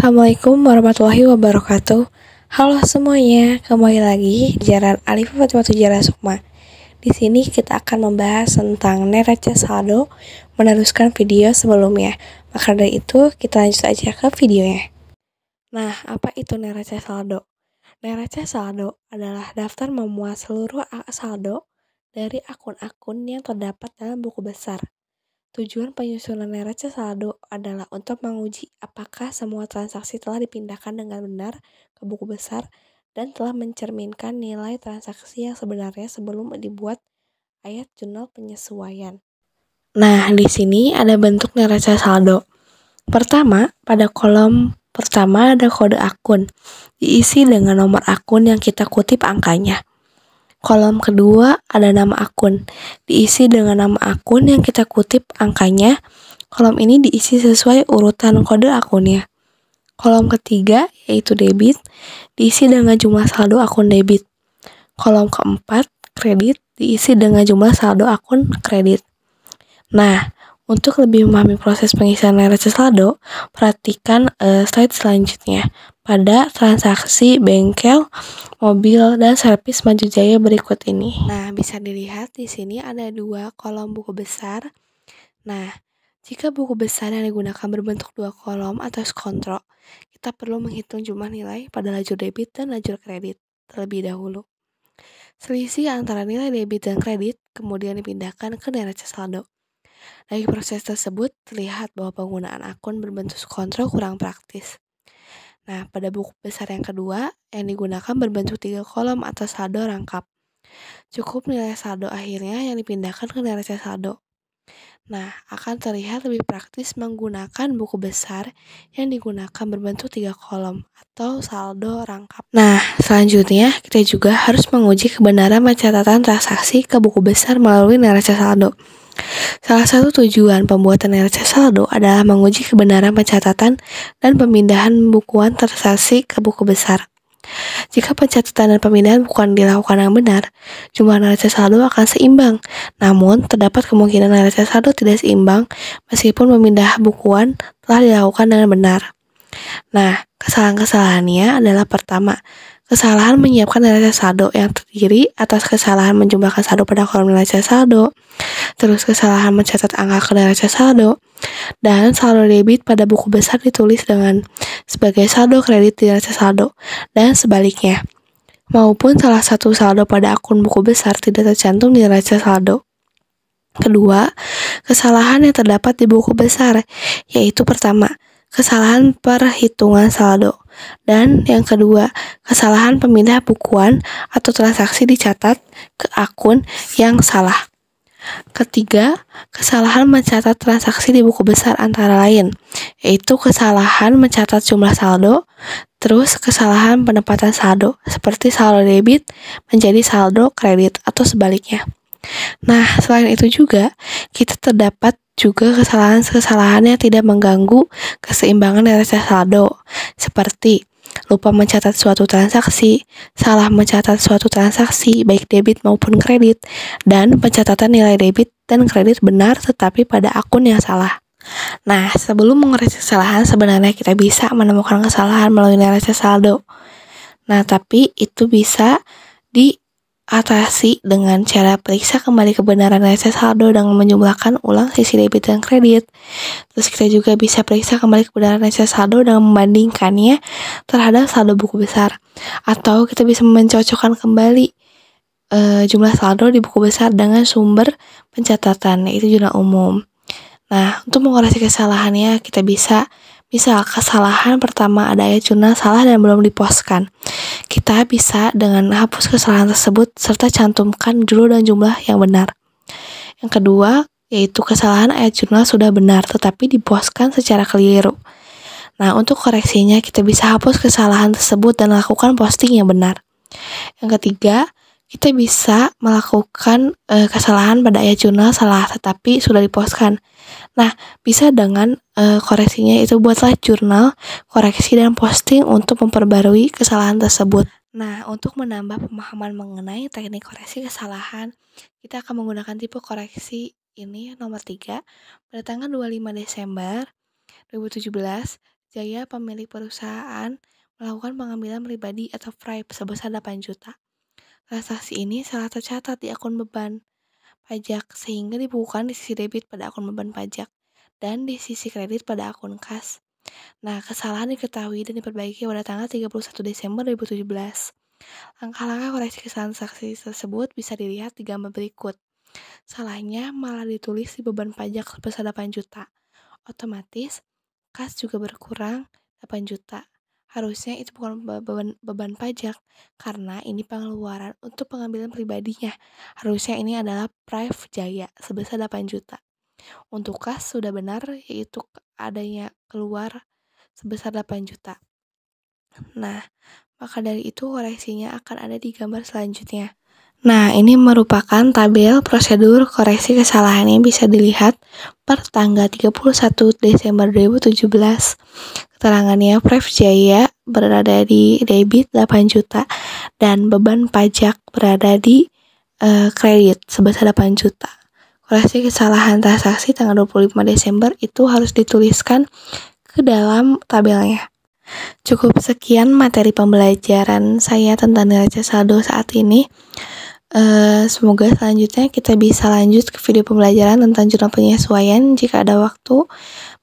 Assalamualaikum warahmatullahi wabarakatuh. Halo semuanya, kembali lagi di Jalan Alif Fatimah Tujara Sukma. Di sini kita akan membahas tentang neraca saldo, meneruskan video sebelumnya. Maka dari itu, kita lanjut aja ke videonya. Nah, apa itu neraca saldo? Neraca saldo adalah daftar memuat seluruh saldo dari akun-akun yang terdapat dalam buku besar. Tujuan penyusunan neraca saldo adalah untuk menguji apakah semua transaksi telah dipindahkan dengan benar ke buku besar dan telah mencerminkan nilai transaksi yang sebenarnya sebelum dibuat ayat jurnal penyesuaian. Nah, di sini ada bentuk neraca saldo. Pertama, pada kolom pertama ada kode akun, diisi dengan nomor akun yang kita kutip angkanya. Kolom kedua ada nama akun, diisi dengan nama akun yang kita kutip angkanya. Kolom ini diisi sesuai urutan kode akunnya. Kolom ketiga yaitu debit, diisi dengan jumlah saldo akun debit. Kolom keempat kredit, diisi dengan jumlah saldo akun kredit. Nah, untuk lebih memahami proses pengisian neraca saldo, perhatikan slide selanjutnya pada transaksi bengkel, mobil, dan servis Maju Jaya berikut ini. Nah, bisa dilihat di sini ada dua kolom buku besar. Nah, jika buku besar yang digunakan berbentuk dua kolom atau kontrol, kita perlu menghitung jumlah nilai pada lajur debit dan lajur kredit terlebih dahulu. Selisih antara nilai debit dan kredit kemudian dipindahkan ke neraca saldo. Dari proses tersebut, terlihat bahwa penggunaan akun berbentuk kontrol kurang praktis. Nah, pada buku besar yang kedua, yang digunakan berbentuk 3 kolom atau saldo rangkap. Cukup nilai saldo akhirnya yang dipindahkan ke neraca saldo. Nah, akan terlihat lebih praktis menggunakan buku besar yang digunakan berbentuk 3 kolom atau saldo rangkap. Nah, selanjutnya kita juga harus menguji kebenaran pencatatan transaksi ke buku besar melalui neraca saldo. Salah satu tujuan pembuatan neraca saldo adalah menguji kebenaran pencatatan dan pemindahan bukuan transaksi ke buku besar. Jika pencatatan dan pemindahan bukuan dilakukan yang benar, jumlah neraca saldo akan seimbang. Namun, terdapat kemungkinan neraca saldo tidak seimbang meskipun pemindahan bukuan telah dilakukan dengan benar. Nah, kesalahan-kesalahannya adalah pertama, kesalahan menyiapkan neraca saldo yang terdiri atas kesalahan menjumlahkan saldo pada kolom neraca saldo, terus kesalahan mencatat angka ke neraca saldo, dan saldo debit pada buku besar ditulis dengan sebagai saldo kredit di neraca saldo, dan sebaliknya. Maupun salah satu saldo pada akun buku besar tidak tercantum di neraca saldo. Kedua, kesalahan yang terdapat di buku besar, yaitu pertama, kesalahan perhitungan saldo. Dan yang kedua, kesalahan pemindah bukuan atau transaksi dicatat ke akun yang salah. Ketiga, kesalahan mencatat transaksi di buku besar antara lain, yaitu kesalahan mencatat jumlah saldo, terus kesalahan penempatan saldo, seperti saldo debit menjadi saldo kredit atau sebaliknya. Nah, selain itu juga, kita terdapat juga kesalahan-kesalahan yang tidak mengganggu keseimbangan neraca saldo, seperti lupa mencatat suatu transaksi, salah mencatat suatu transaksi baik debit maupun kredit, dan pencatatan nilai debit dan kredit benar tetapi pada akun yang salah. Nah, sebelum mengoreksi kesalahan, sebenarnya kita bisa menemukan kesalahan melalui neraca saldo. Nah, tapi itu bisa diatasi dengan cara periksa kembali kebenaran neraca saldo dengan menjumlahkan ulang sisi debit dan kredit. Terus kita juga bisa periksa kembali kebenaran neraca saldo dengan membandingkannya terhadap saldo buku besar. Atau kita bisa mencocokkan kembali jumlah saldo di buku besar dengan sumber pencatatan, yaitu jurnal umum. Nah, untuk mengoreksi kesalahannya kita bisa, misal kesalahan pertama ada ayat jurnal salah dan belum dipostkan. Kita bisa dengan hapus kesalahan tersebut serta cantumkan judul dan jumlah yang benar. Yang kedua, yaitu kesalahan ayat jurnal sudah benar tetapi dipostkan secara keliru. Nah, untuk koreksinya kita bisa hapus kesalahan tersebut dan lakukan posting yang benar. Yang ketiga, kita bisa melakukan kesalahan pada ayat jurnal salah tetapi sudah dipostkan. Nah, bisa dengan koreksinya itu buatlah jurnal, koreksi, dan posting untuk memperbarui kesalahan tersebut. Nah, untuk menambah pemahaman mengenai teknik koreksi kesalahan, kita akan menggunakan tipe koreksi ini nomor 3 pada tanggal 25 Desember 2017 Jaya, pemilik perusahaan, melakukan pengambilan pribadi atau bribe sebesar 8 juta. Transaksi ini salah tercatat di akun beban pajak sehingga dibukukan di sisi debit pada akun beban pajak dan di sisi kredit pada akun kas. Nah, kesalahan diketahui dan diperbaiki pada tanggal 31 Desember 2017. Langkah-langkah koreksi kesalahan transaksi tersebut bisa dilihat di gambar berikut. Salahnya malah ditulis di beban pajak sebesar 8 juta. Otomatis, kas juga berkurang 8 juta. Harusnya itu bukan beban pajak, karena ini pengeluaran untuk pengambilan pribadinya. Harusnya ini adalah Prive Jaya sebesar 8 juta. Untuk kas sudah benar, yaitu adanya keluar sebesar 8 juta. Nah, maka dari itu koreksinya akan ada di gambar selanjutnya. Nah, ini merupakan tabel prosedur koreksi kesalahan yang bisa dilihat per tanggal 31 Desember 2017. Keterangannya, Prive Jaya berada di debit 8 juta dan beban pajak berada di kredit sebesar 8 juta. Koreksi kesalahan transaksi tanggal 25 Desember itu harus dituliskan ke dalam tabelnya. Cukup sekian materi pembelajaran saya tentang neraca saldo saat ini. Semoga selanjutnya kita bisa lanjut ke video pembelajaran tentang jurnal penyesuaian jika ada waktu.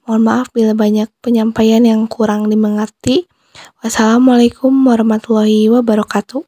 Mohon maaf bila banyak penyampaian yang kurang dimengerti. Wassalamualaikum warahmatullahi wabarakatuh.